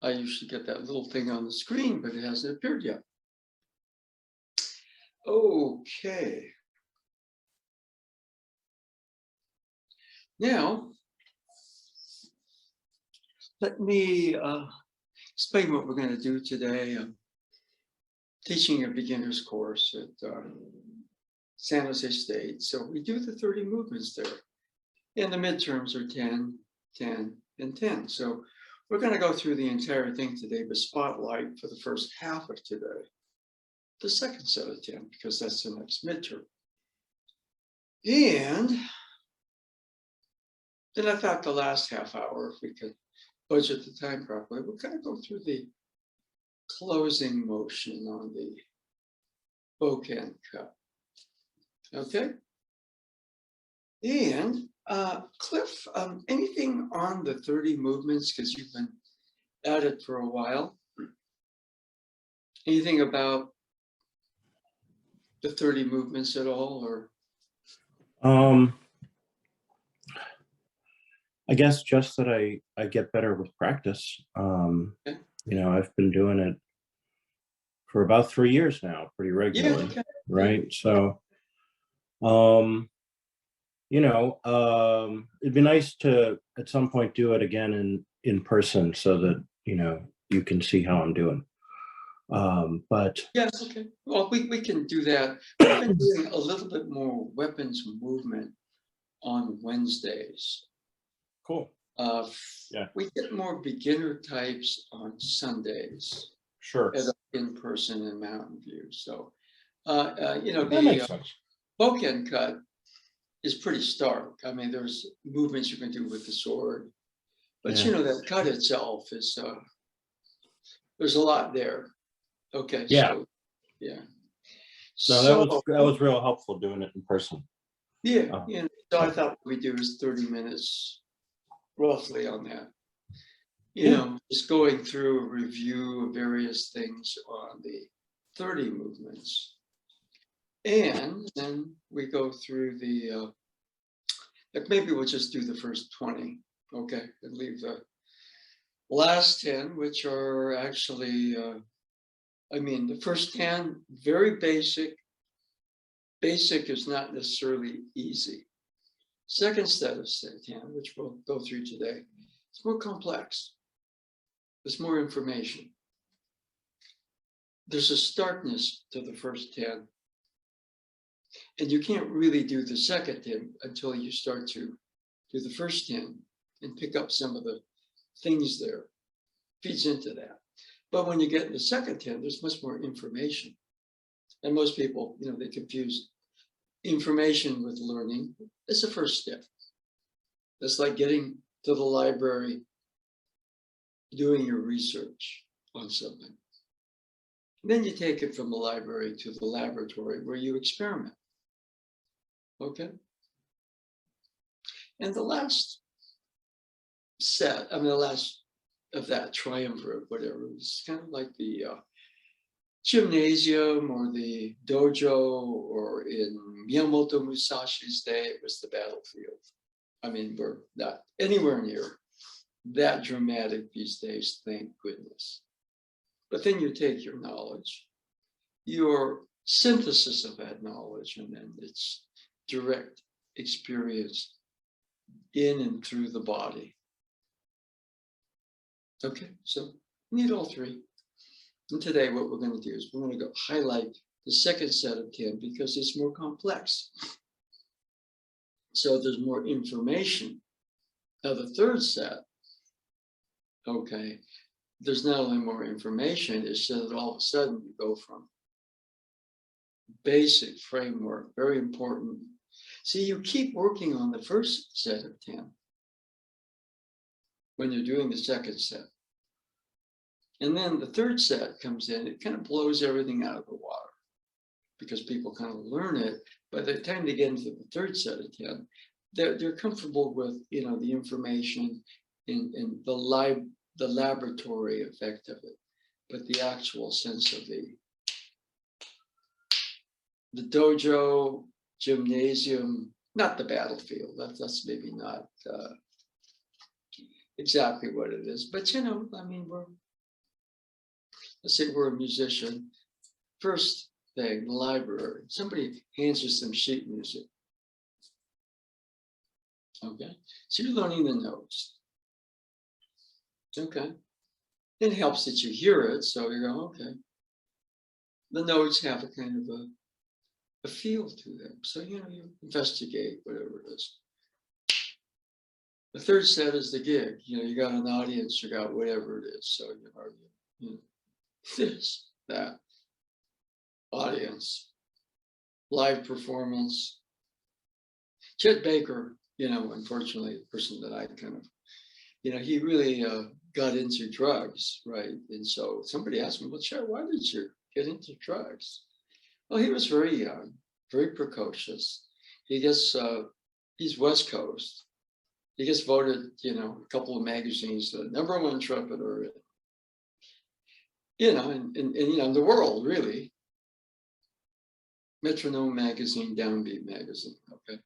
I usually get that little thing on the screen, but it hasn't appeared yet. Okay. Now, let me explain what we're going to do today. I'm teaching a beginner's course at San Jose State. So we do the 30 movements there. And the midterms are 10, 10, and 10. So we're going to go through the entire thing today, but spotlight for the first half of today, the second set of 10, because that's the next midterm. And then I thought the last half hour, if we could budget the time properly, we'll kind of go through the closing motion on the bokken cut. Okay? And Cliff, anything on the 30 movements, because you've been at it for a while? Anything about the 30 movements at all, or? I guess just that I get better with practice. Okay. You know, I've been doing it for about 3 years now, pretty regularly, Yeah, okay. right? So, you know, it'd be nice to at some point do it again in person so that, you know, you can see how I'm doing. But Yes, okay. Well, we can do that. We've been doing a little bit more weapons movement on Wednesdays. cool. Yeah. We get more beginner types on Sundays Sure. at in-person in Mountain View. So, you know, That makes the sense. bokken cut is pretty stark. I mean, there's movements you can do with the sword, but Yeah. you know, that cut itself is, there's a lot there. Okay, Yeah. so, yeah. No, that was real helpful doing it in person. Yeah, you know, so I thought what we do is 30 minutes roughly on that. You know, just going through a review of various things on the 30 movements. And then we go through the, like maybe we'll just do the first 20, okay, and leave the last 10, which are actually, I mean, the first 10, very basic. Basic is not necessarily easy. Second set of 10, which we'll go through today, it's more complex. There's more information. There's a starkness to the first 10. And you can't really do the second 10 until you start to do the first 10 and pick up some of the things there. Feeds into that. But when you get in the second 10, there's much more information. And most people, you know, they confuse information with learning. It's the first step. That's like getting to the library, doing your research on something. And then you take it from the library to the laboratory where you experiment. Okay? And the last set, I mean, the last of that triumvirate, whatever, is kind of like the gymnasium or the dojo, or in Miyamoto Musashi's day, it was the battlefield. I mean, we're not anywhere near that dramatic these days, thank goodness. But then you take your knowledge, your synthesis of that knowledge, and then it's direct experience in and through the body. Okay, so we need all three. And today what we're going to do is we're going to go highlight the second set of 10 because it's more complex. So there's more information. Now the third set, okay, there's not only more information, it's that all of a sudden you go from basic framework, very important. See, you keep working on the first set of 10 when you're doing the second set. And then the third set comes in, it kind of blows everything out of the water because people kind of learn it. By the time they get into the third set of 10, they're comfortable with, you know, the information in the laboratory effect of it, but the actual sense of the dojo, gymnasium, not the battlefield. That's maybe not exactly what it is, but you know, I mean, let's say we're a musician. First thing, the library, somebody hands you some sheet music. Okay, so you're learning the notes. Okay, it helps that you hear it, so you go, okay. The notes have a kind of a feel to them, so you investigate whatever it is. The third set is the gig. You got an audience, you got whatever it is. So this, that, audience, live performance. Chet Baker, unfortunately, the person that I kind of, he really got into drugs, right? And so somebody asked me, well, Chet, why did you get into drugs? Well, he was very young, very precocious. He gets, he's West Coast. He gets voted, a couple of magazines, the #1 trumpeter, in the world, really. Metronome magazine, Downbeat magazine, okay?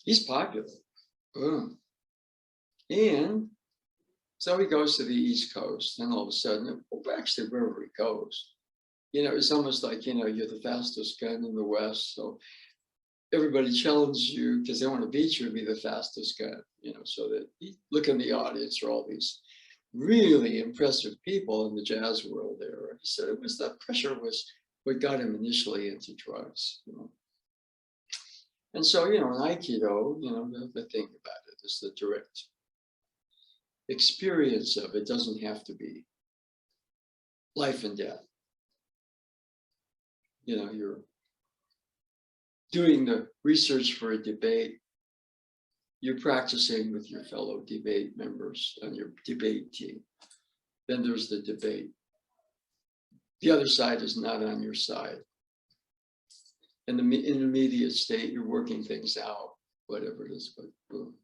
He's popular, boom. And so he goes to the East Coast, and all of a sudden, actually wherever he goes, it's almost like, you're the fastest gun in the West, so everybody challenges you because they want to beat you to be the fastest gun, so that you look in the audience are all these really impressive people in the jazz world there. And he said it was that pressure was what got him initially into drugs, And so, in Aikido, the thing about it is the direct experience of it doesn't have to be life and death. You're doing the research for a debate, you're practicing with your fellow debate members on your debate team. Then there's the debate. The other side is not on your side. In the intermediate state, you're working things out, whatever it is, but boom.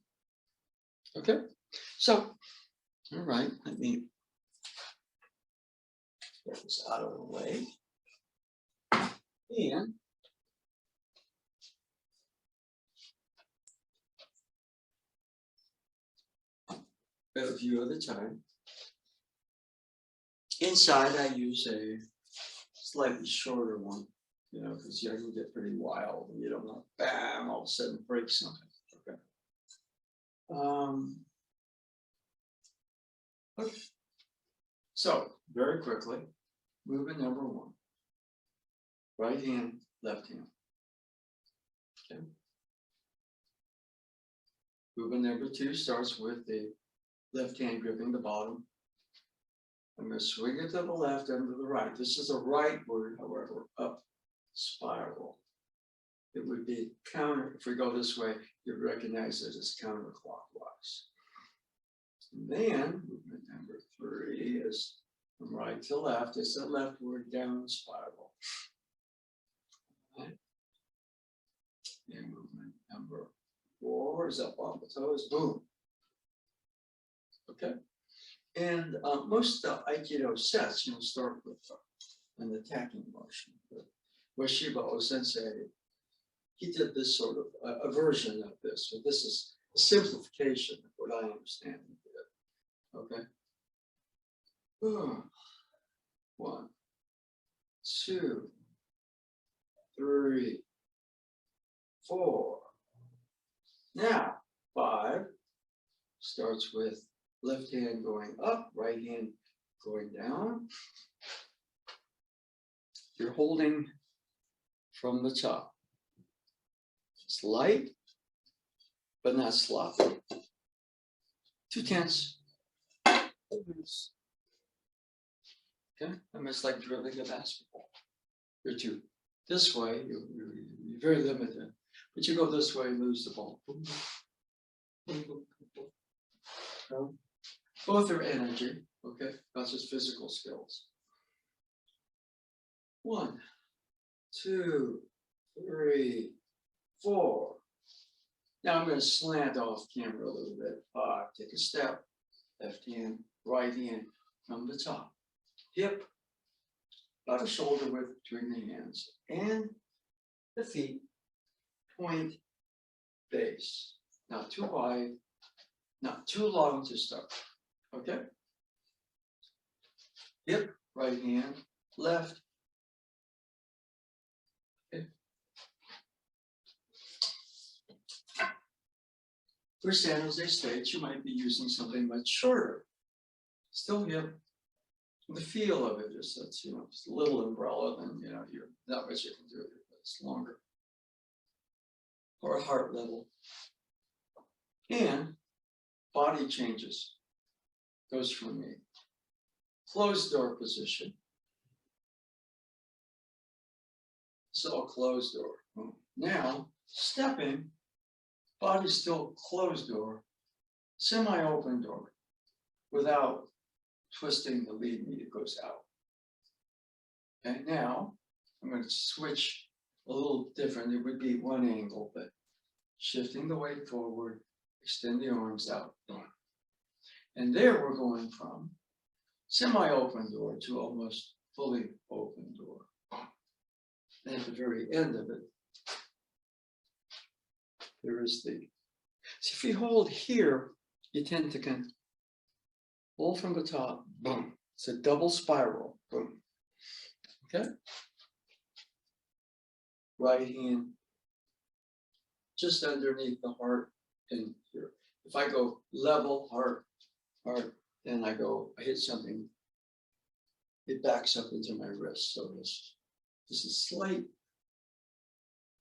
Okay, so, all right, let me get this out of the way. And a view at a time. Inside, I use a slightly shorter one, because you can get pretty wild and you don't want to bam, all of a sudden break something. Okay. Okay. So very quickly, movement #1. Right hand, left hand. Okay. Movement #2 starts with the left hand gripping the bottom. I'm going to swing it to the left and to the right. This is a right word, however, up spiral. It would be counter. If we go this way, you'd recognize it as counterclockwise. And then movement #3 is from right to left. It's a leftward down spiral. Right. And movement #4 is up on the toes. Boom. Okay. And most Aikido sets, start with an attacking motion. But Washiba Sensei, he did this sort of a version of this. So this is a simplification of what I understand he did. Okay. 1, 2, 3, 4. Now 5 starts with left hand going up, right hand going down. You're holding from the top. It's light, but not sloppy. Too tense. Okay, and it's like dribbling a basketball. You're too this way, you're very limited. But you go this way, lose the ball. Boom, boom, boom, boom. Both are energy, okay? Not just physical skills. 1, 2, 3, 4. Now I'm going to slant off camera a little bit. 5, take a step. Left hand, right hand from the top. Hip, about a shoulder width between the hands. And the feet point base. Not too wide, not too long to start. Okay? Hip right hand, left. Okay. For San Jose State, you might be using something much shorter. Still hip. The feel of it is that's, it's a little umbrella, then, you're not much you can do, but it's longer. Or a heart level. And body changes. Goes from a closed door position. So closed door. Now, stepping, body still closed door, semi-open door, without twisting the lead knee, it goes out. And now, I'm going to switch a little different. It would be one angle, but shifting the weight forward, extend the arms out. And there we're going from semi-open door to almost fully open door. And at the very end of it, there is the, so if you hold here, you tend to kind of pull from the top, boom. It's a double spiral, boom. Okay. Right hand just underneath the heart and here. If I go level, heart, then I hit something, it backs up into my wrist. So this is slight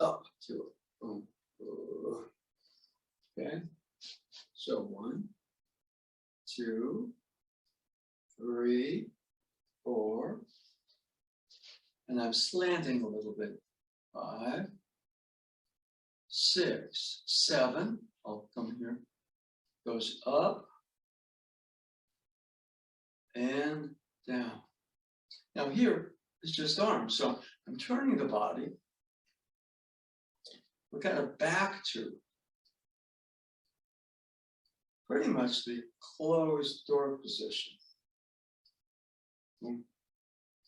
up to it. Boom. Okay. So 1, 2, 3, 4. And I'm slanting a little bit. 5, 6, 7. I'll come here. Goes up and down. Now here is just arms. So I'm turning the body. We're kind of back to pretty much the closed door position. Boom.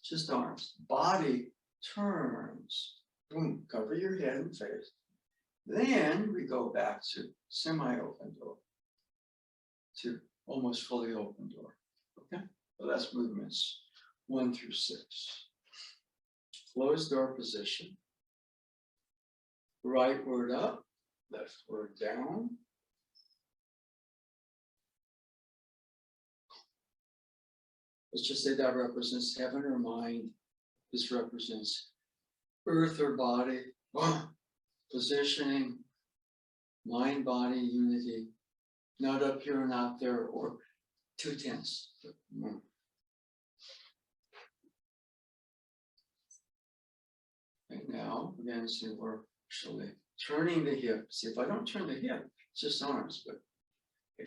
Just arms. Body turns. Boom. Cover your head and face. Then we go back to semi-open door to almost fully open door. Okay? So that's movements 1 through 6. Closed door position. Rightward up, leftward down. Let's just say that represents heaven or mind. This represents earth or body. Positioning, mind-body unity. Not up here, not there, or too tense. Right now, again, see, we're actually turning the hip. See, if I don't turn the hip, it's just arms, but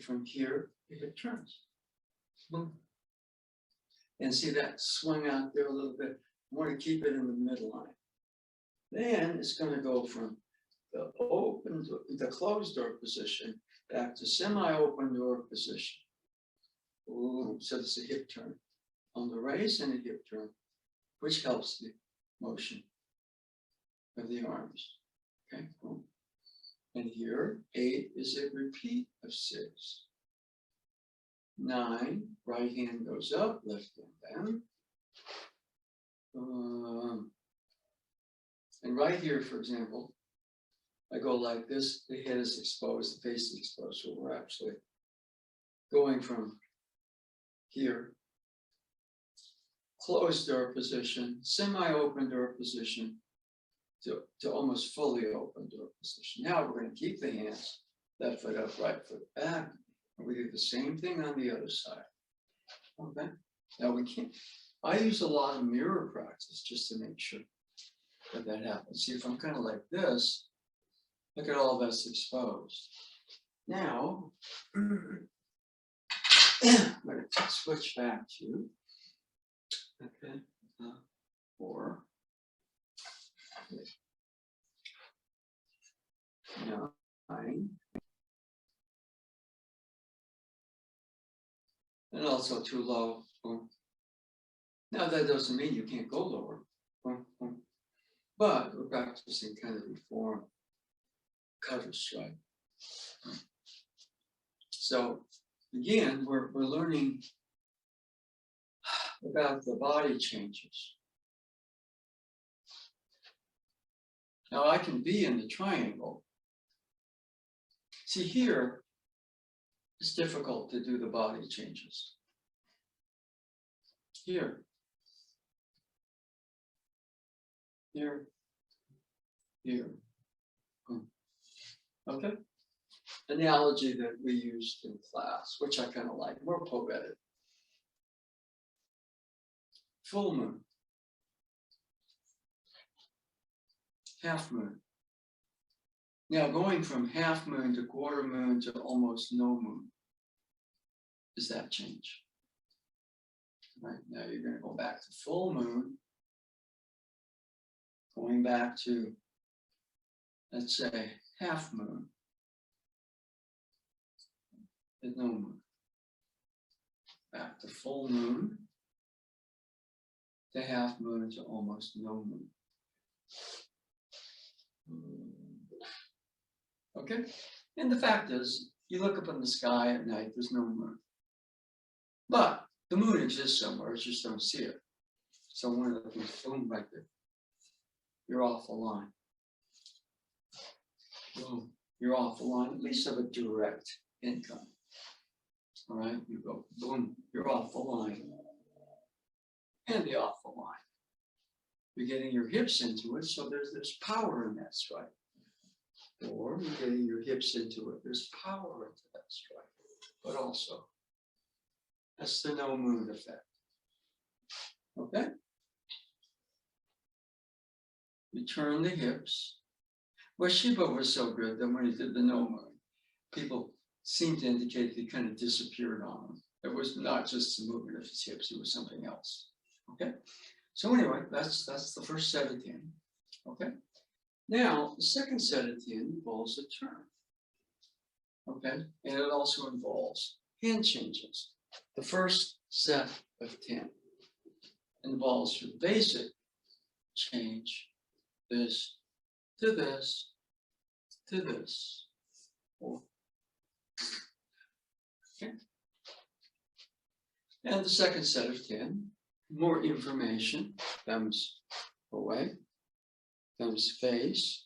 from here, the hip turns. And see that swing out there a little bit. I want to keep it in the midline. Then it's going to go from the closed door position back to semi-open door position. Ooh, so it's a hip turn on the raise and a hip turn, which helps the motion of the arms. Okay, cool. And here, 8 is a repeat of 6. 9, right hand goes up, left hand down. And right here, for example, I go like this, the head is exposed, the face is exposed, so we're actually going from here, closed door position, semi-open door position, to almost fully open door position. Now we're going to keep the hands, left foot up, right foot back, and we do the same thing on the other side. Okay, now we can't, I use a lot of mirror practice just to make sure that happens. See, if I'm kind of like this, look at all that's exposed. Now, I'm going to switch back to, okay, 4, 9, and also too low. Now that doesn't mean you can't go lower, but we're practicing kind of reform cover strike. So again, we're learning about the body changes. Now I can be in the triangle. See here, it's difficult to do the body changes. Here. Here. Here. Okay. Analogy that we used in class, which I kind of like, more poetic. Full moon. Half moon. Now going from half moon to quarter moon to almost no moon. Does that change? Right, now you're going to go back to full moon. Going back to, let's say, half moon. And no moon. Back to full moon. To half moon to almost no moon. Okay, and the fact is, you look up in the sky at night, there's no moon. But the moon exists somewhere, you just don't see it. So one of the things, boom, right there. You're off the line. Boom, you're off the line, at least of a direct income. All right, you go, boom, you're off the line. And the off the line. You're getting your hips into it, so there's power in that strike. Or you're getting your hips into it, there's power into that strike. But also, that's the no moon effect. Okay? You turn the hips. Well, Shiva was so good that when he did the no moon, people seemed to indicate he kind of disappeared on him. It was not just the movement of his hips, it was something else. Okay? So anyway, that's the first set of 10. Okay? Now, the second set of 10 involves a turn. Okay? And it also involves hand changes. The first set of 10 involves your basic change, this to this to this. Okay? And the second set of 10, more information, thumbs away, thumbs face,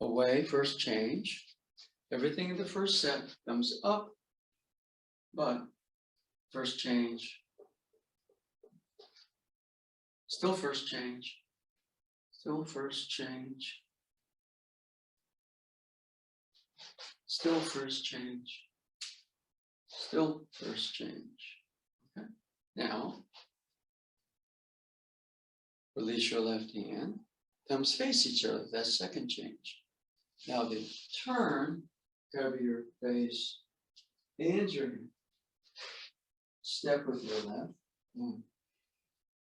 away, first change. Everything in the first set, thumbs up, but first change, still first change, still first change, still first change, still first change. Okay. Now, release your left hand, thumbs face each other, that's second change. Now the turn, cover your face and your hand. Step with your left,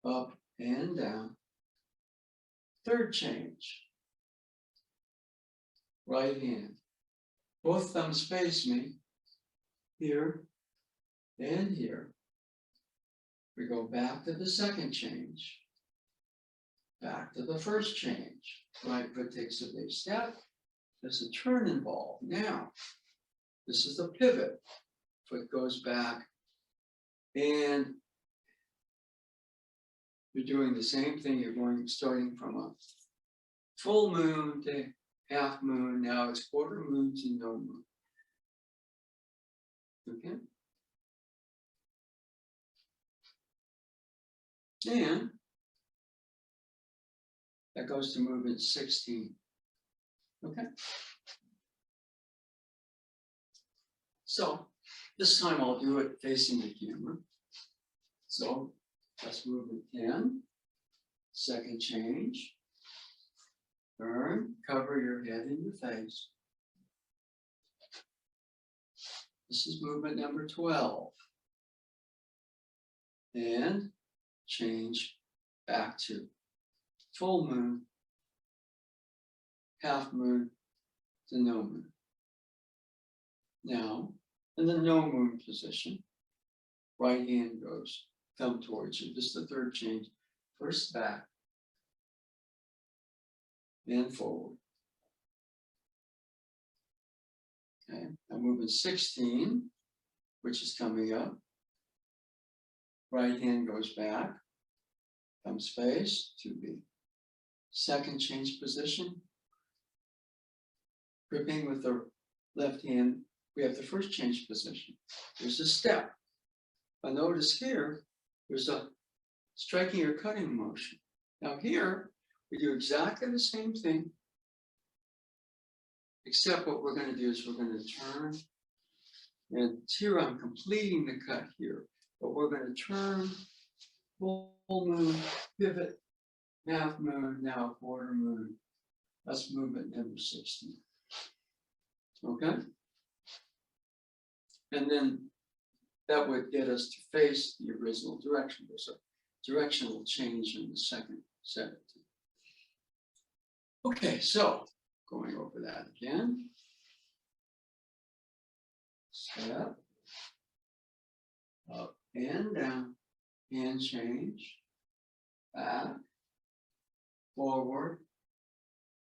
up and down. Third change, right hand. Both thumbs face me, here and here. We go back to the second change, back to the first change. Right foot takes a big step. There's a turn involved. Now, this is the pivot. Foot goes back, and you're doing the same thing. You're going starting from a full moon to half moon. Now it's quarter moon to no moon. Okay? And that goes to movement 16. Okay? So this time I'll do it facing the camera. So that's movement 10. Second change. Turn, cover your head and your face. This is movement number 12. And change back to full moon, half moon to no moon. Now, in the no moon position, right hand goes, thumb towards you. This is the third change. First back, and forward. Okay, I'm moving 16, which is coming up. Right hand goes back, comes face to the second change position. Gripping with the left hand, we have the first change position. There's a step. But notice here, there's a striking or cutting motion. Now here, we do exactly the same thing, except what we're going to do is we're going to turn, and here I'm completing the cut here, but we're going to turn, full moon, pivot, half moon, now quarter moon. That's movement number 16. Okay? And then that would get us to face the original direction. There's a directional change in the second 17. Okay, so going over that again. Step, up and down, hand change, back, forward,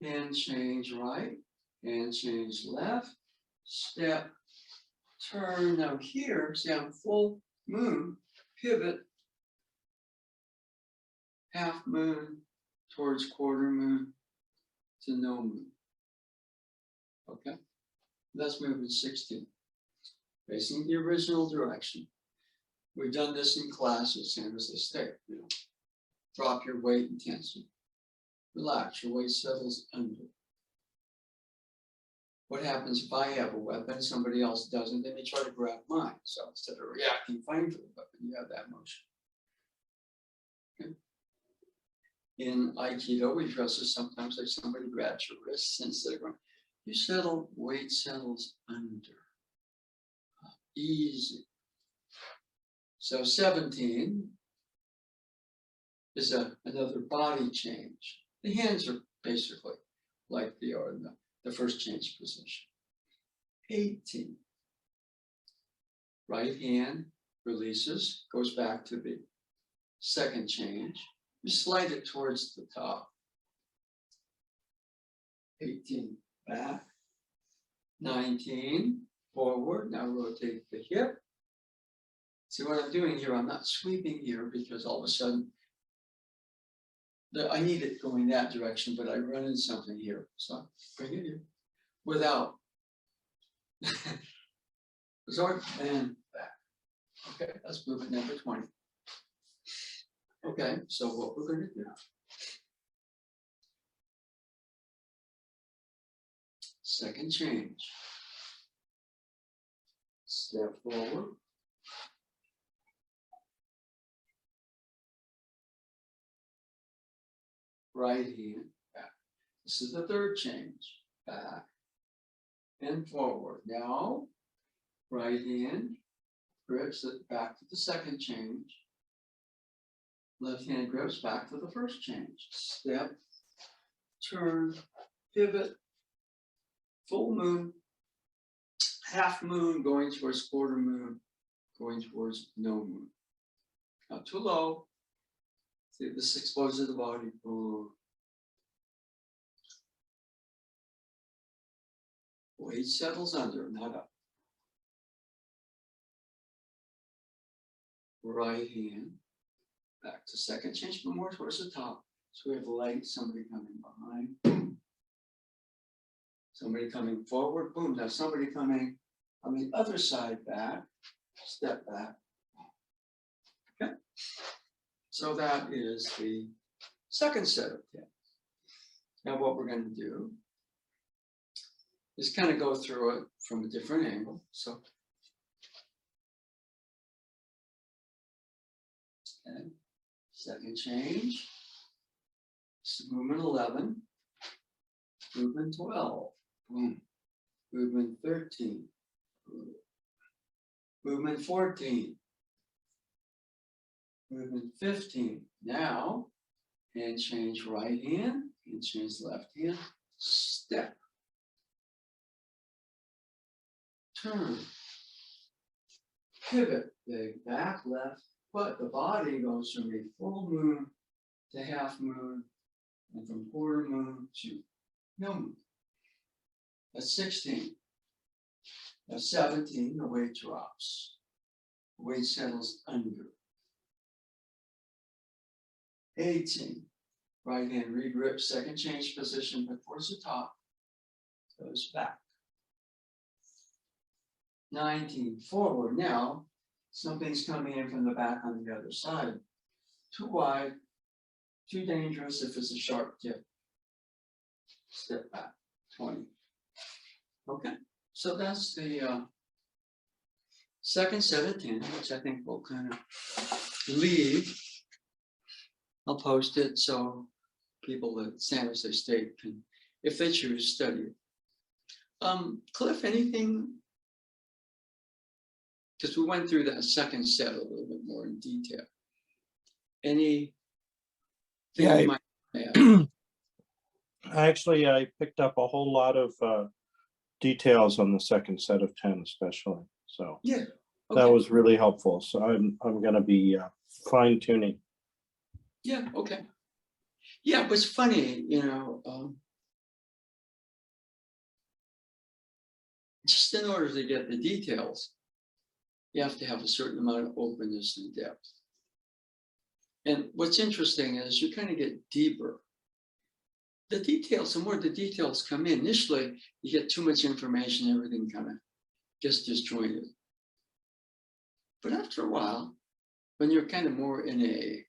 hand change right, hand change left, step, turn. Now here, see I'm full moon, pivot, half moon towards quarter moon to no moon. Okay, that's movement 16. Facing the original direction. We've done this in class at San Jose State. You know, drop your weight and tension. Relax, your weight settles under. What happens if I have a weapon, somebody else doesn't, then you try to grab mine. So instead of reacting fine to the weapon, you have that motion. Okay. In Aikido, we dress it sometimes like somebody grabs your wrists instead of going, you settle, weight settles under. Easy. So 17 is another body change. The hands are basically like they are in the first change position. 18. Right hand releases, goes back to the second change. You slide it towards the top. 18 back. 19 forward. Now rotate the hip. See what I'm doing here? I'm not sweeping here because all of a sudden I need it going that direction, but I run in something here. So bring it here without resort and back. Okay, that's movement number 20. Okay, so what we're going to do. Second change. Step forward. Right hand back. This is the third change. Back and forward. Now, right hand grips it back to the second change. Left hand grips back to the first change. Step, turn, pivot, full moon, half moon going towards quarter moon, going towards no moon. Not too low. See, this exposes the body. Weight settles under, not up. Right hand back to second change, but more towards the top. So we have light, somebody coming behind, boom. Somebody coming forward, boom. Now somebody coming on the other side back, step back. Okay. So that is the second set of 10. Now what we're going to do is kind of go through it from a different angle. So, okay, second change, movement 11, movement 12, boom, movement 13, movement 14, movement 15. Now, hand change right hand, hand change left hand, step. Turn, pivot, big back left, but the body goes from a full moon to half moon, and from quarter moon to no moon. That's 16. That's 17, the weight drops. The weight settles under. 18. Right hand regrip, second change position, but towards the top. Goes back. 19, forward. Now, something's coming in from the back on the other side. Too wide, too dangerous if it's a sharp tip. Step back, 20. Okay, so that's the second set of 10, which I think we'll kind of leave. I'll post it so people at San Jose State can, if they choose, study it. Cliff, anything? Because we went through that second set a little bit more in detail. Any? Yeah, you might add? I picked up a whole lot of details on the second set of 10, especially. So Yeah, that okay. was really helpful. So I'm going to be fine tuning. Yeah, okay. Yeah, it was funny, just in order to get the details, you have to have a certain amount of openness and depth. And what's interesting is you kind of get deeper. The details, the more the details come in, initially you get too much information, everything kind of gets disjointed. But after a while, when you're kind of more in a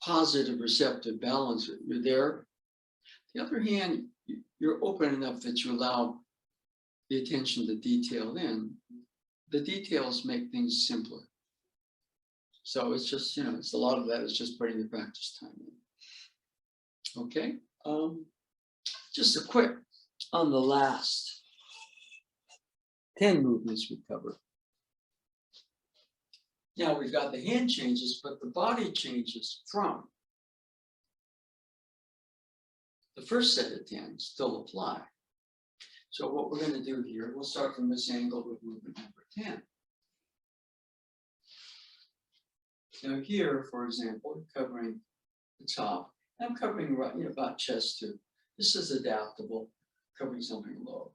positive receptive balance, you're there. On the other hand, you're open enough that you allow the attention to detail in. The details make things simpler. So it's just, it's a lot of that is just putting the practice time in. Okay, just a quick on the last 10 movements we covered. Now we've got the hand changes, but the body changes from the first set of 10 still apply. So what we're going to do here, we'll start from this angle with movement number 10. Now here, for example, covering the top, I'm covering right, about chest too. This is adaptable, covering something low.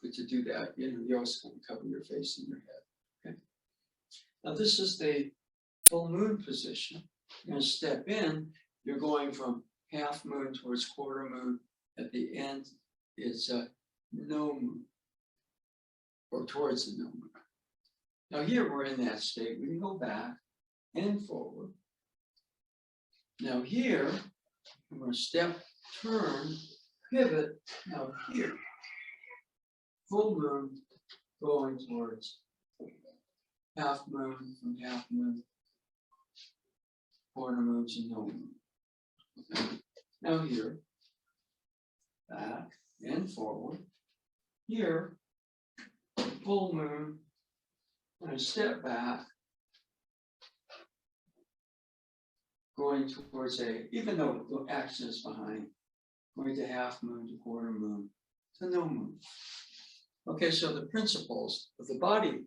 But to do that, you're also going to cover your face and your head. Okay. Now this is the full moon position. You're going to step in. You're going from half moon towards quarter moon. At the end, it's a no moon, or towards the no moon. Now here we're in that state. We can go back and forward. Now here, I'm going to step, turn, pivot. Now here, full moon going towards half moon, from half moon, quarter moon to no moon. Okay. Now here, back and forward. Here, full moon, I'm going to step back, going towards even though the action is behind, going to half moon to quarter moon to no moon. Okay, so the principles of the body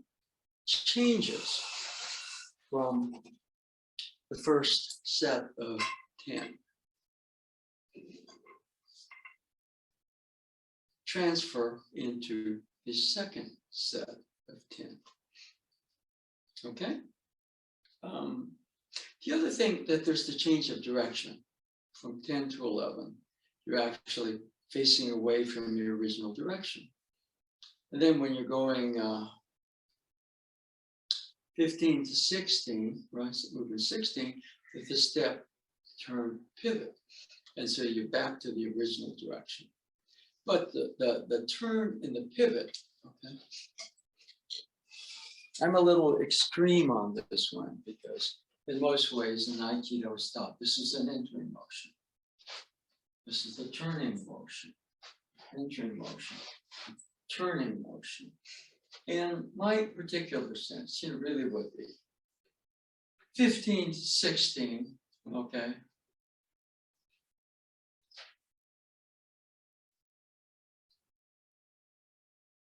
changes from the first set of 10. Transfer into the second set of 10. Okay? The other thing that there's the change of direction from 10 to 11. You're actually facing away from your original direction. And then when you're going 15 to 16, right, so moving 16, with the step, turn, pivot. And so you're back to the original direction. But the turn and the pivot, okay, I'm a little extreme on this one because in most ways in Aikido stuff, this is an entering motion. This is the turning motion, entering motion, turning motion. In my particular sense, really would be 15 to 16, okay?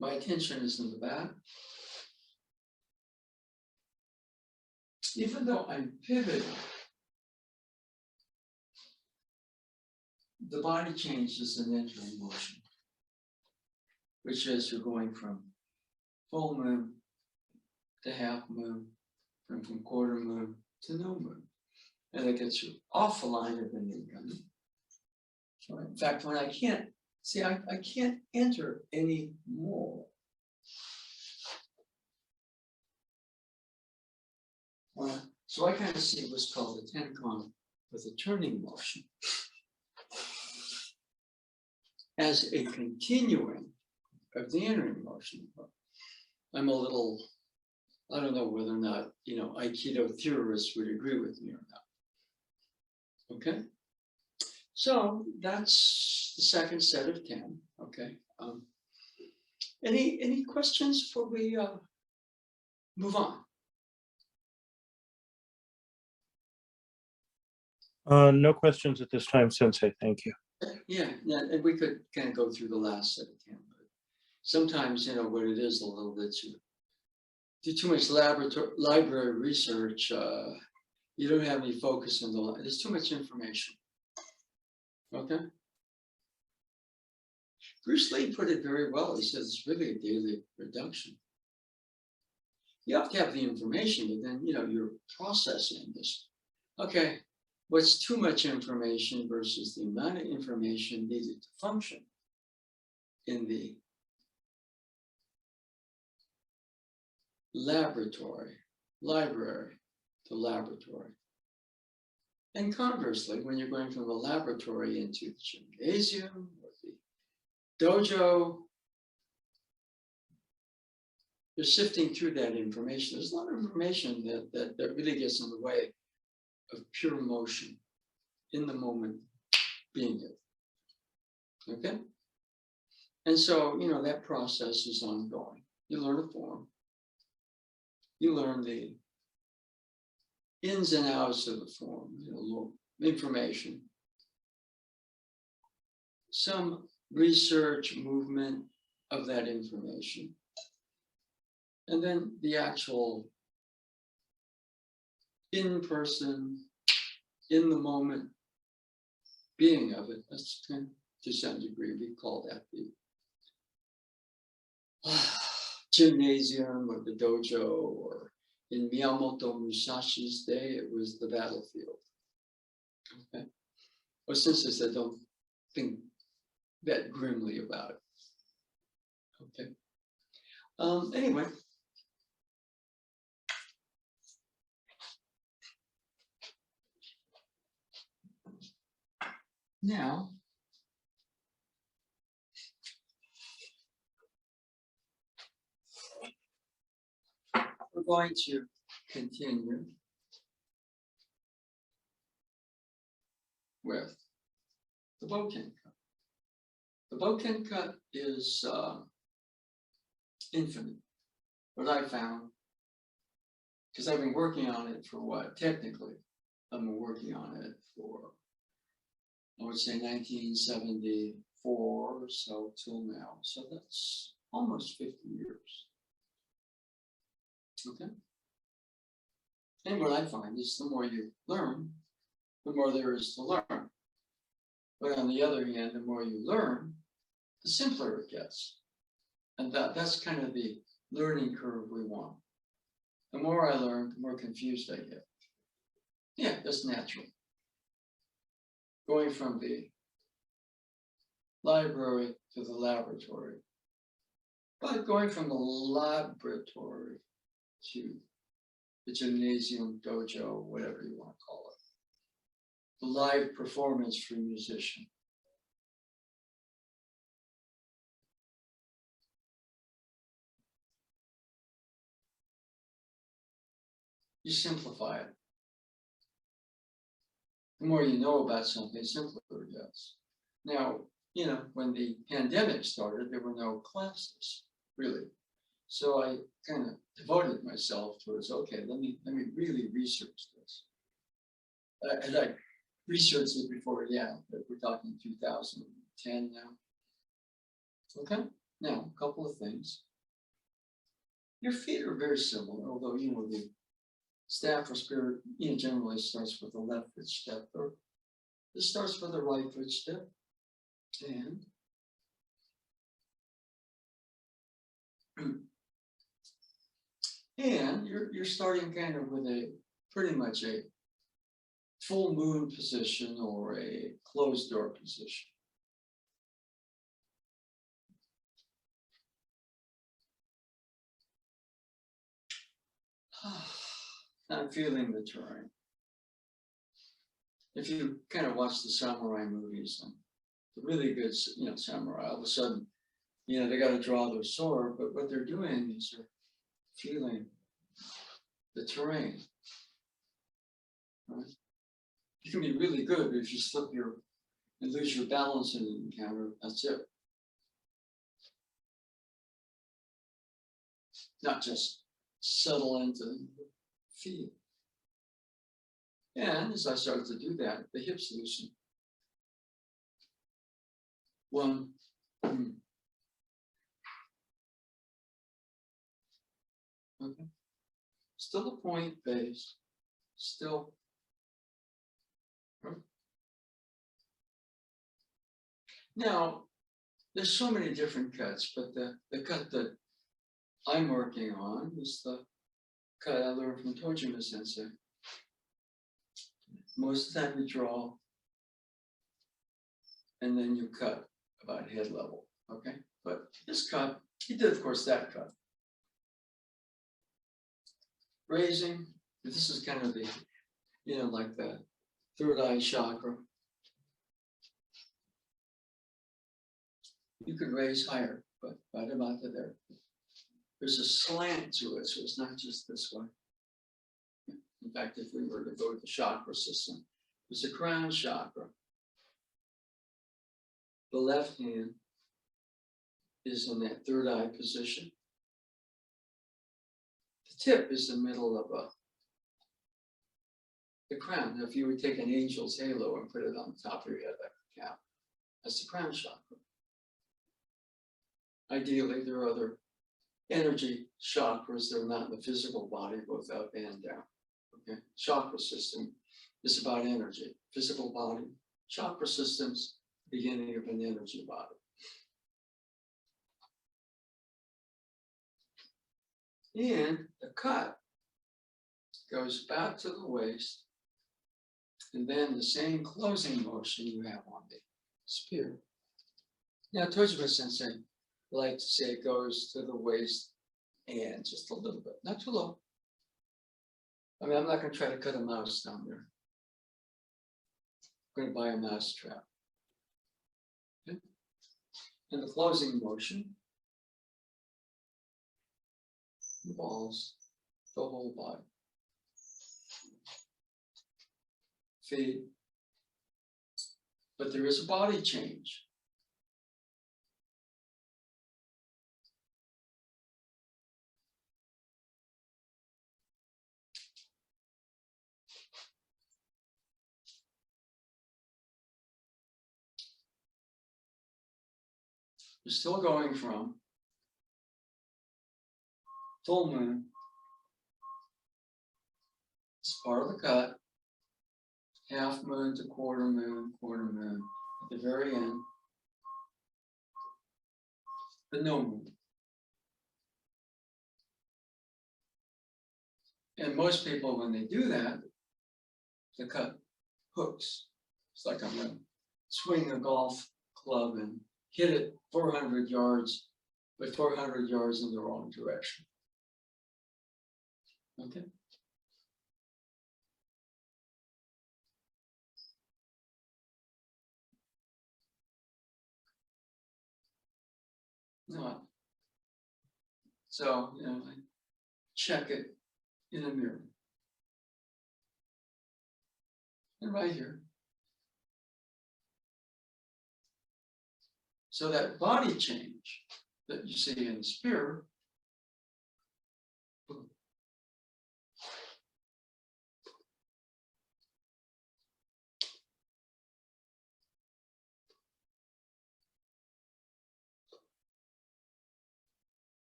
My attention is in the back. Even though I'm pivoting, the body changes in entering motion, which is you're going from full moon to half moon, from quarter moon to no moon. and it gets you off the line of an income. So in fact, when I can't, see, I can't enter any more. So I kind of see what's called a tencon with a turning motion as a continuing of the entering motion. I'm a little, I don't know whether or not, Aikido theorists would agree with me or not. Okay, so that's the second set of 10. Okay, any questions before we move on? No questions at this time, Sensei. Thank you. Yeah, and we could kind of go through the last set of 10, but sometimes, what it is a little bit, you do too much library research, you don't have any focus on there's too much information. Okay. Bruce Lee put it very well. He says it's really a daily reduction. You have to have the information, but then, you're processing this. Okay, what's too much information versus the amount of information needed to function in the library to laboratory. And conversely, when you're going from the laboratory into the gymnasium or the dojo, you're sifting through that information. There's a lot of information that really gets in the way of pure motion in the moment being it. Okay? And so, that process is ongoing. You learn a form. You learn the ins and outs of the form, information. Some research movement of that information. And then the actual in-person, in the moment being of it. That's kind of, to some degree, we call that the gymnasium or the dojo, or in Miyamoto Musashi's day, it was the battlefield. Okay. Or since I said, don't think that grimly about it. Okay. Anyway. Now, we're going to continue with the bokken cut. The bokken cut is infinite. What I found, because I've been working on it for what? Technically, I've been working on it for, I would say 1974 or so till now. So that's almost 50 years. Okay. And what I find is the more you learn, the more there is to learn. But on the other hand, the more you learn, the simpler it gets. And that's kind of the learning curve we want. The more I learn, the more confused I get. Yeah, that's natural. Going from the library to the laboratory. But going from the laboratory to the gymnasium, dojo, whatever you want to call it. The live performance for a musician. You simplify it. The more you know about something, the simpler it gets. Now, when the pandemic started, there were no classes, really. So I kind of devoted myself towards, okay, let me really research this. And I researched it before, but we're talking 2010 now. Okay, now a couple of things. Your feet are very similar, although the staff or spirit generally starts with the left foot step, or this starts with the right foot step, and you're starting kind of with pretty much a full moon position or a closed door position. I'm feeling the terrain. If you kind of watch the samurai movies, and the really good, samurai, all of a sudden, they got to draw their sword, but what they're doing is they're feeling the terrain. Right? You can be really good, but if you slip and lose your balance in an encounter, that's it. Not just settle into the feet. And as I start to do that, the hips loosen. 1, 2. Okay. Still a point base. Still. Right. Now, there's so many different cuts, but the cut that I'm working on is the cut I learned from Tojima Sensei. Most of the time you draw, and then you cut about head level, okay? But this cut, he did, of course, that cut. Raising, this is kind of the, like the third eye chakra. You could raise higher, but right about there. There's a slant to it, so it's not just this way. In fact, if we were to go to the chakra system, there's a crown chakra. The left hand is in that third eye position. The tip is the middle of the crown. Now, if you would take an angel's halo and put it on the top of your head like a cap, that's the crown chakra. Ideally, there are other energy chakras that are not in the physical body, both up and down. Okay, chakra system is about energy, physical body. Chakra systems, beginning of an energy body. And the cut goes back to the waist, and then the same closing motion you have on the spear. Now, Tojima Sensei like to say it goes to the waist and just a little bit, not too low. I mean, I'm not going to try to cut a mouse down there. I'm going to buy a mouse trap. Okay. And the closing motion involves the whole body. Feet. But there is a body change. You're still going from full moon. It's part of the cut. Half moon to quarter moon, at the very end. The no moon. And most people, when they do that, the cut hooks. It's like I'm going to swing a golf club and hit it 400 yards, but 400 yards in the wrong direction. Okay. No. So, I check it in a mirror. And right here. So that body change that you see in the spear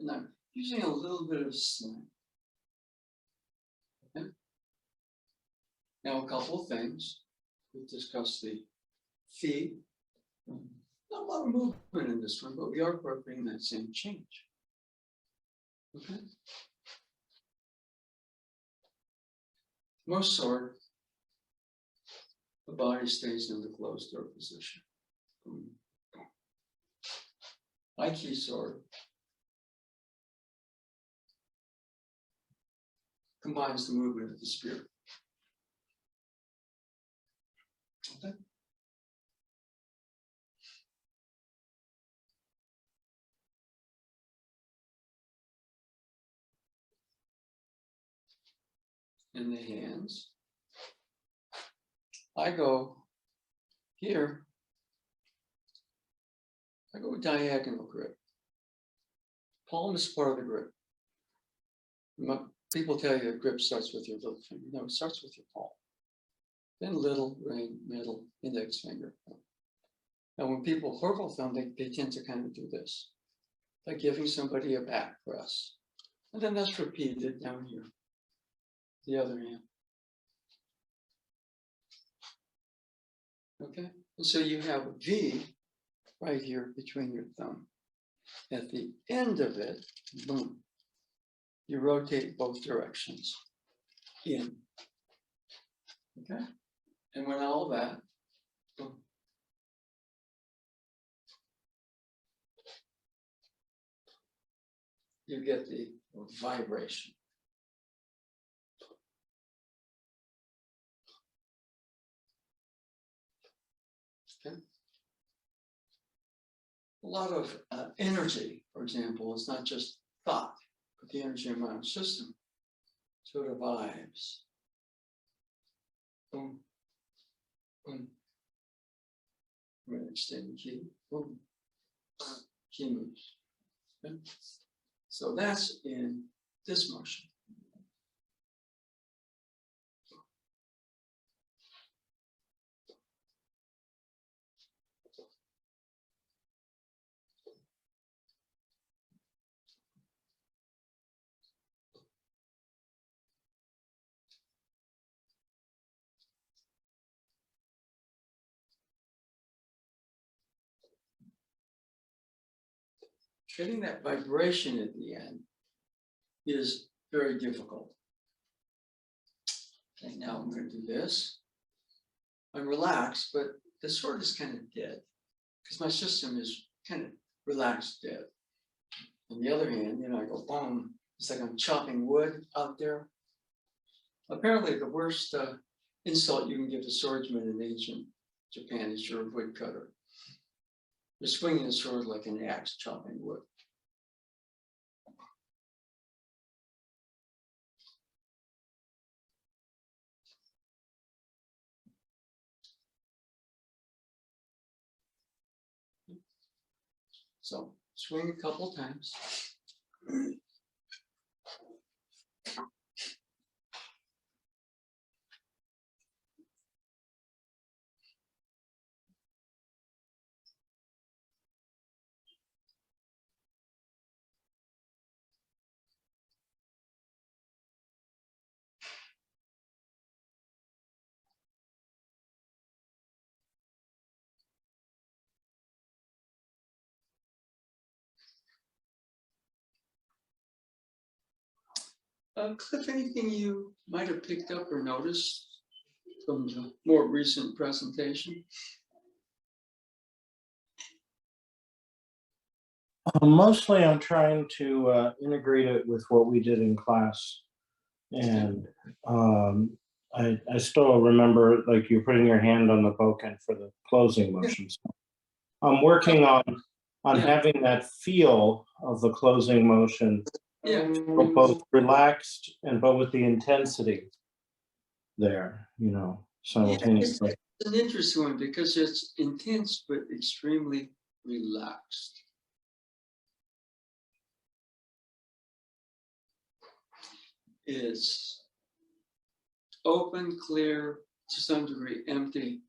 and I'm using a little bit of slant. Okay. Now, a couple of things. We've discussed the feet, Not a lot of movement in this one, but we are incorporating that same change. Okay. Most sword, the body stays in the closed door position. High key sword combines the movement of the spirit. Okay. In the hands, I go here, I go diagonal grip. Palm is part of the grip. People tell you the grip starts with your little finger. No, it starts with your palm. Then little, ring, middle, index finger. And when people horrible thumb, they tend to kind of do this, like giving somebody a back press. And then that's repeated down here, the other hand. Okay, and so you have a V right here between your thumb. At the end of it, boom, you rotate both directions in. Okay, and when all that, boom, you get the vibration. Okay. A lot of energy, for example, is not just thought, but the energy in my own system sort of vibes. Boom, boom. I'm going to extend the key. Boom, key moves. Okay. So that's in this motion. Getting that vibration at the end is very difficult. Okay, now I'm going to do this. I'm relaxed, but the sword is kind of dead because my system is kind of relaxed dead. On the other hand, I go boom. It's like I'm chopping wood out there. Apparently, the worst insult you can give a swordsman in ancient Japan is you're a woodcutter. You're swinging a sword like an axe chopping wood. So swing a couple times. Cliff, anything you might have picked up or noticed from the more recent presentation? Mostly I'm trying to integrate it with what we did in class. And I still remember, like, you putting your hand on the bokken for the closing motions. I'm working on having that feel of the closing motion, both relaxed but with the intensity there, simultaneously. Yeah, it's an interesting one because it's intense but extremely relaxed. It's open, clear, to some degree empty,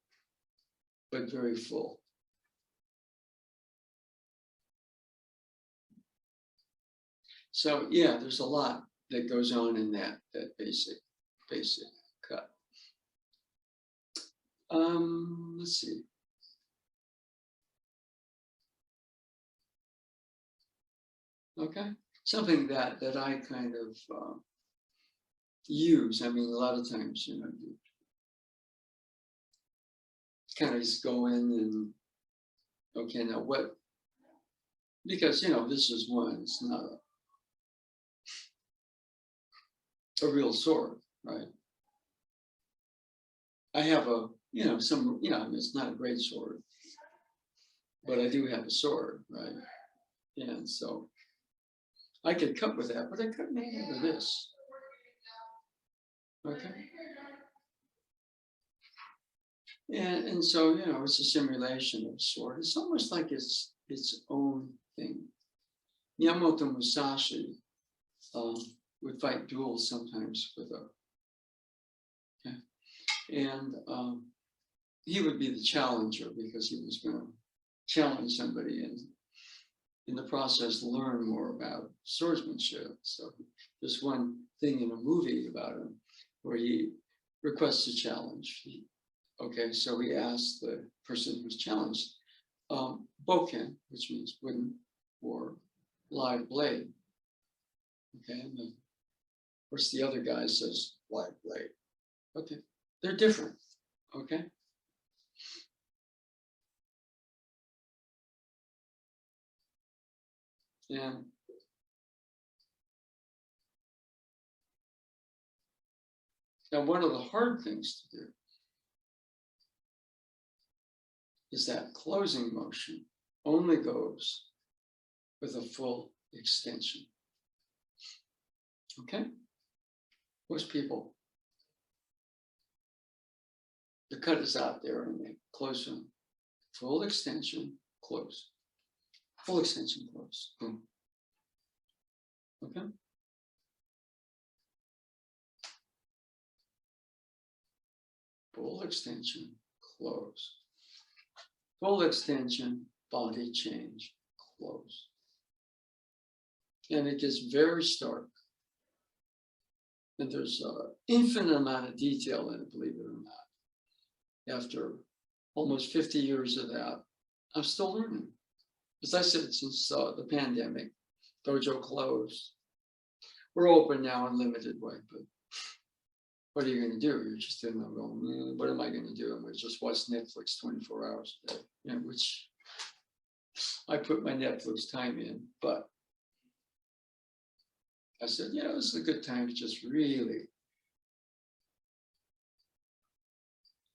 but very full. So yeah, there's a lot that goes on in that basic cut. Let's see. Okay, something that I kind of use. I mean, a lot of times, you kind of just go in and okay, now what? Because this is one. It's not a real sword, right? I have a some I mean, it's not a great sword, but I do have a sword, right? And so I could cut with that, but I cut maybe with this. Okay. And so it's a simulation of a sword. It's almost like it's its own thing. Miyamoto Musashi would fight duels sometimes with and he would be the challenger because he was going to challenge somebody and in the process learn more about swordsmanship. So there's one thing in a movie about him where he requests a challenge. Okay, so he asked the person who was challenged, bokken, which means wooden or live blade. Okay, and of course the other guy says live blade. Okay, they're different. Okay. And now one of the hard things to do is that closing motion only goes with a full extension. Okay? Most people, the cut is out there and they close them. Full extension, close. Full extension, close. Boom. Okay? Full extension, close. Full extension, body change, close. And it gets very stark. And there's an infinite amount of detail in it, believe it or not. After almost 50 years of that, I'm still learning. As I said, since the pandemic, dojo closed. We're open now in limited way, but what are you going to do? You're just in there going, what am I going to do? I'm going to just watch Netflix 24 hours a day, which I put my Netflix time in, but I said, this is a good time to just really,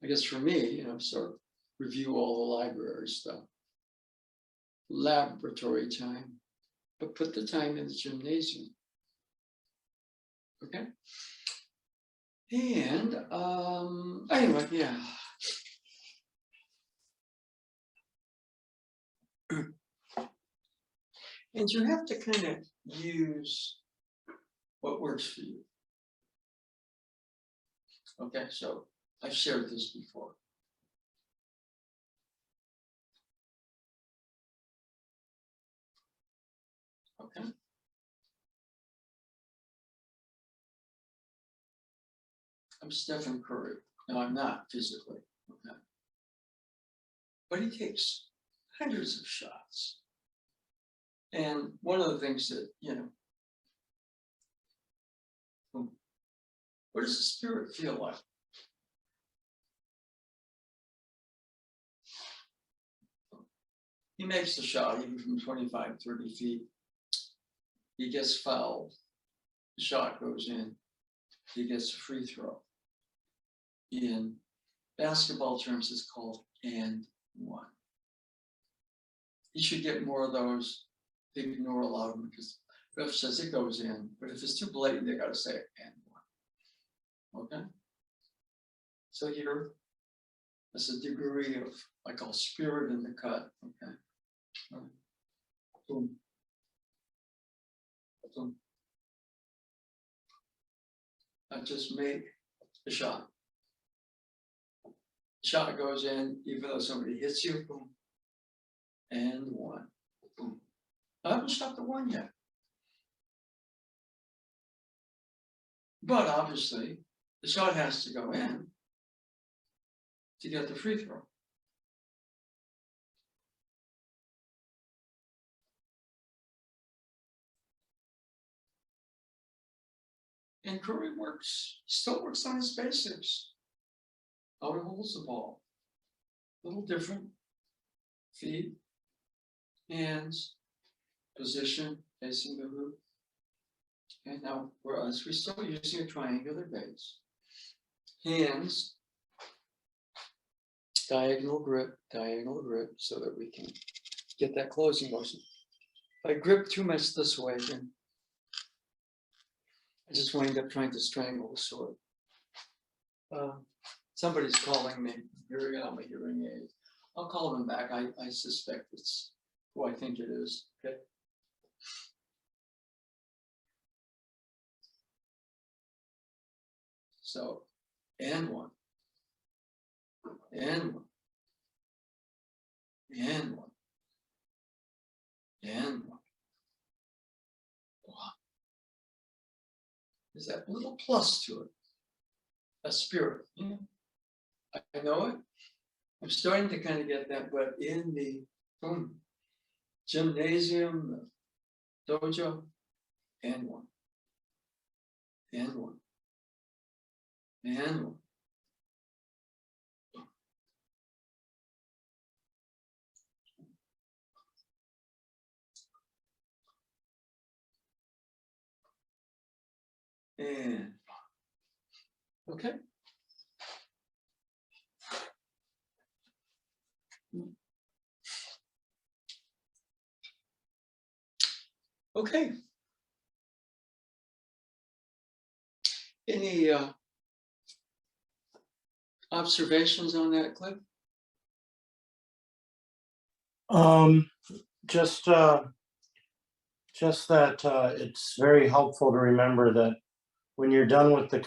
I guess for me, sort of review all the library stuff. Laboratory time, but put the time in the gymnasium. Okay. And anyway, yeah. And you have to kind of use what works for you. Okay, so I've shared this before. Okay. I'm Stephen Curry. No, I'm not physically. Okay. But he takes hundreds of shots. And one of the things that, what does the spirit feel like? He makes the shot even from 25, 30 feet. He gets fouled. The shot goes in. He gets a free throw. In basketball terms, it's called and one. You should get more of those. They ignore a lot of them because the ref says it goes in, but if it's too blatant, they got to say and one. Okay? So here, there's a degree of, I call spirit in the cut. Okay? All right. Boom. Boom. I just make a shot. Shot goes in, even though somebody hits you, boom, and one, boom. I haven't shot the one yet. But obviously, the shot has to go in to get the free throw. And Curry still works on his basics. How he holds the ball. A little different. Feet, hands, position, facing the hoop. And now for us, we're still using a triangular base. Hands, diagonal grip, so that we can get that closing motion. If I grip too much this way, then I just wind up trying to strangle the sword. Somebody's calling me, hearing out my hearing aid. I'll call them back. I suspect it's who I think it is. Okay. So, and one, and one, and one, and one. Wow. There's that little plus to it, a spirit. Yeah. I know it. I'm starting to kind of get that, but in the gymnasium, the dojo, and one, and one, and one. And okay. Okay. Any observations on that, Cliff? Just that it's very helpful to remember that when you're done with the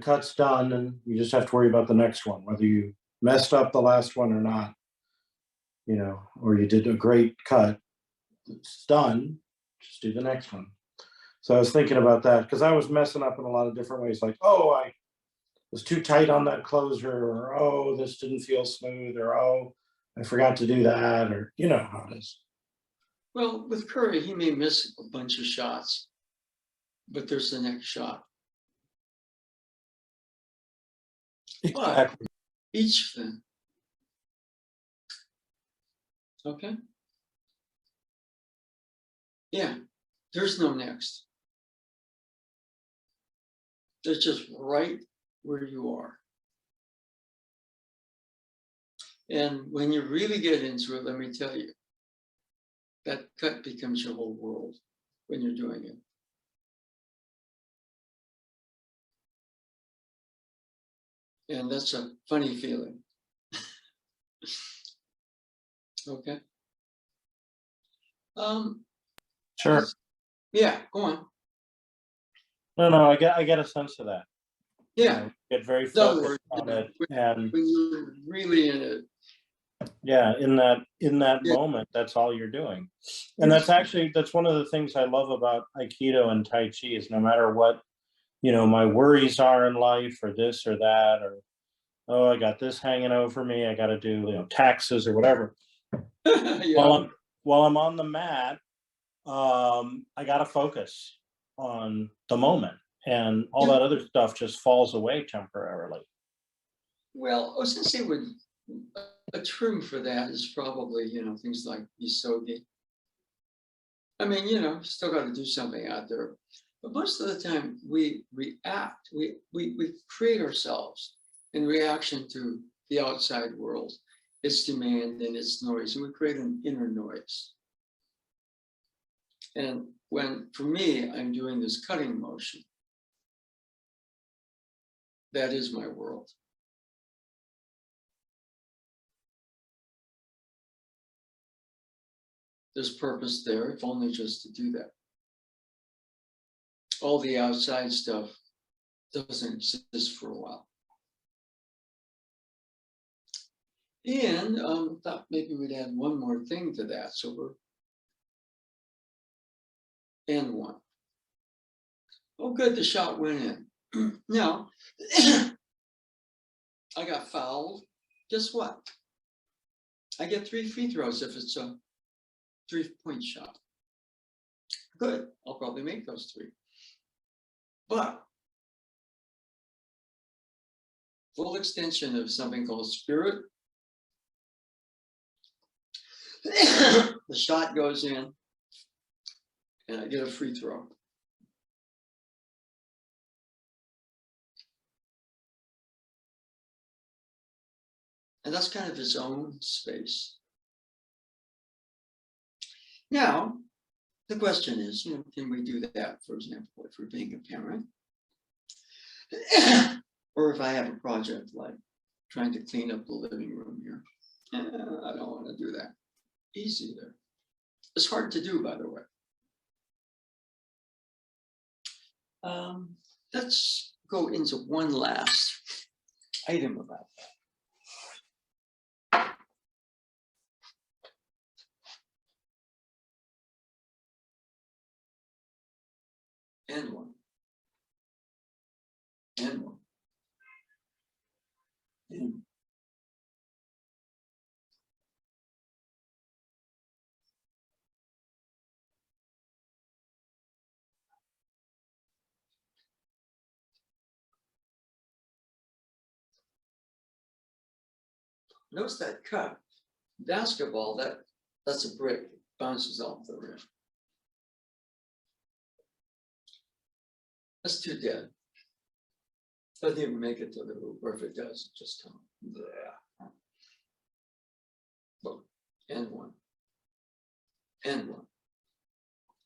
cut's done, and you just have to worry about the next one, whether you messed up the last one or not, or you did a great cut. It's done. Just do the next one. So I was thinking about that because I was messing up in a lot of different ways, like, oh, I was too tight on that closer, or oh, this didn't feel smooth, or oh, I forgot to do that, or you know how it is. Well, with Curry, he may miss a bunch of shots, but there's the next shot. But each thing. Okay. Yeah, there's no next. There's just right where you are. And when you really get into it, let me tell you, that cut becomes your whole world when you're doing it. And that's a funny feeling. Okay. Sure. Yeah, go on. No, I get a sense of that. Yeah. Get very In other focused words, on it, and when you're really in it. yeah, in that Yeah. moment, that's all you're doing. And that's one of the things I love about Aikido and Tai Chi is no matter what, my worries are in life, or this or that, or oh, I got this hanging over me, I got to do taxes or whatever. Yeah. While I'm on the mat, I got to focus on the moment, and all that other stuff just falls away temporarily. Well, I was going to say, with a term for that is probably, things like isogi. I mean, still got to do something out there. But most of the time we react, we create ourselves in reaction to the outside world, its demand and its noise, and we create an inner noise. And when, for me, I'm doing this cutting motion, that is my world. There's purpose there, if only just to do that. All the outside stuff doesn't exist for a while. And thought maybe we'd add one more thing to that. So and one. Oh, good, the shot went in. Now, I got fouled. Guess what? I get 3 free throws if it's a 3-point shot. Good, I'll probably make those 3. But full extension of something called spirit. The shot goes in, and I get a free throw. And that's kind of its own space. Now, the question is, can we do that, for example, if we're being a parent? Or if I have a project like trying to clean up the living room here. I don't want to do that. Easy there. It's hard to do, by the way. Let's go into one last item about that. And one. And one. And notice that cut. Basketball, that's a brick. It bounces off the rim. That's too dead. Doesn't even make it to the hoop, or if it does, it just comes. Yeah. Look, and one. And one.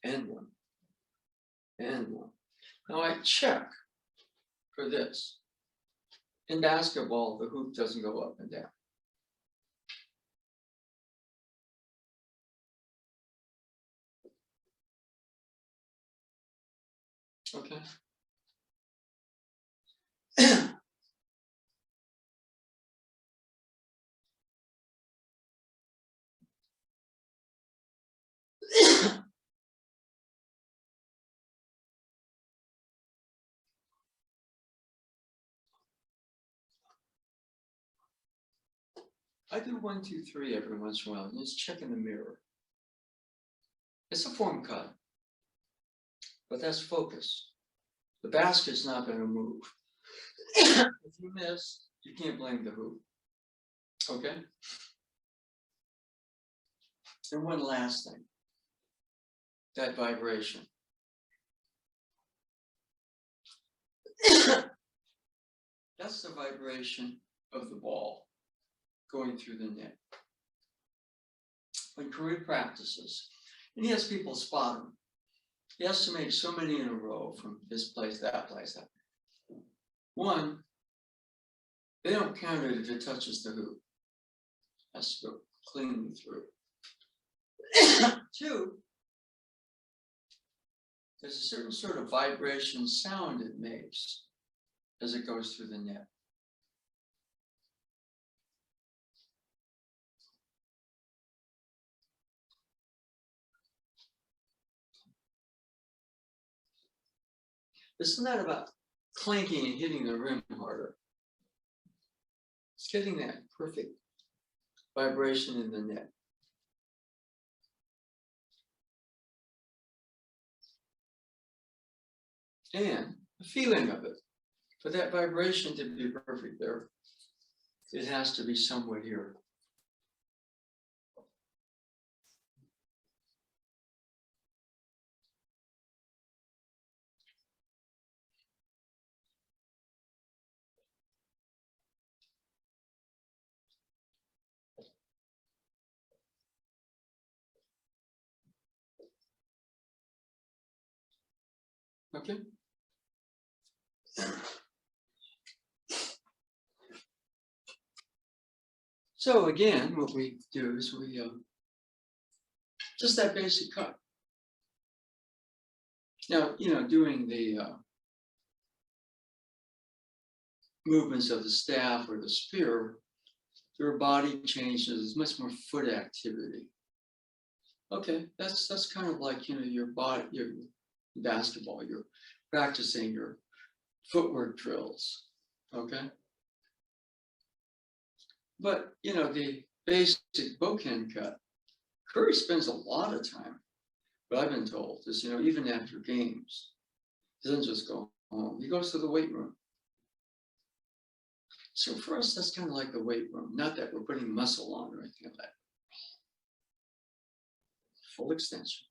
And one. And one. Now I check for this. In basketball, the hoop doesn't go up and down. Okay. I do 1, 2, 3 every once in a while, and just check in the mirror. It's a form cut, but that's focus. The basket's not going to move. If you miss, you can't blame the hoop. Okay? And one last thing, that vibration. That's the vibration of the ball going through the net. When Curry practices, and he has people spot him. He has to make so many in a row from this place, that place, that. One, they don't count it if it touches the hoop. It has to go cleanly through. Two, there's a certain sort of vibration sound it makes as it goes through the net. It's not about clanking and hitting the rim harder. It's getting that perfect vibration in the net. And the feeling of it. For that vibration to be perfect there, it has to be somewhere here. Okay. So again, what we do is we just that basic cut. Now, doing the movements of the staff or the spear, your body changes, much more foot activity. Okay, that's kind of like your body, your basketball. You're practicing your footwork drills. Okay. But the basic bokken cut, Curry spends a lot of time, what I've been told is, even after games, he doesn't just go He goes to the weight room. So for us, that's kind of like the weight room. Not that we're putting muscle on or anything like that. Full extension,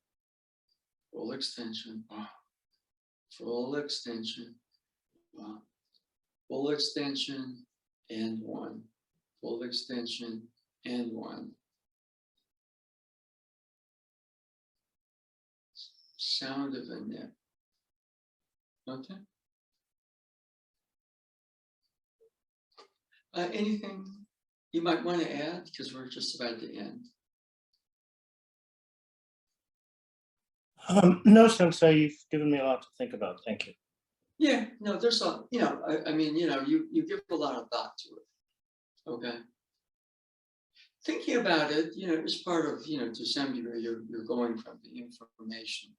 full extension, full extension, full extension, and one, full extension, and one. Sound of a nip. Okay. Anything you might want to add, because we're just about to end? No, Sensei, you've given me a lot to think about. Thank you. Yeah, no, there's a, I mean, you give a lot of thought to it. Okay. Thinking about it, it's part of, to some degree, you're going from the information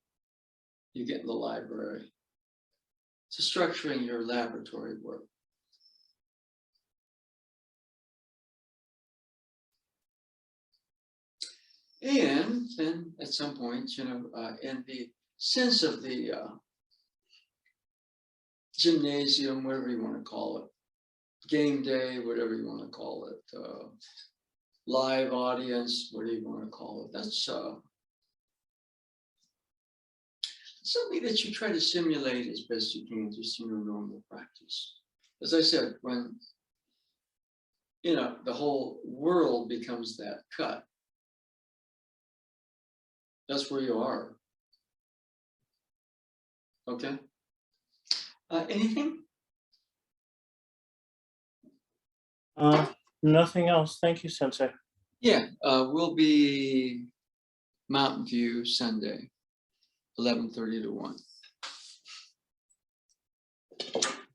you get in the library to structuring your laboratory work. And then at some point, in the sense of the gymnasium, whatever you want to call it, game day, whatever you want to call it, live audience, whatever you want to call it, that's something that you try to simulate as best you can, just in your normal practice. As I said, when the whole world becomes that cut, that's where you are. Okay. Anything? Nothing else. Thank you, Sensei. Yeah, we'll be Mountain View Sunday, 11:30 to 1.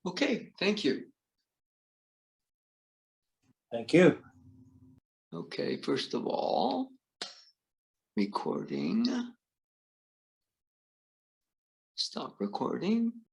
Okay, thank you. Thank you. Okay, first of all, recording. Stop recording.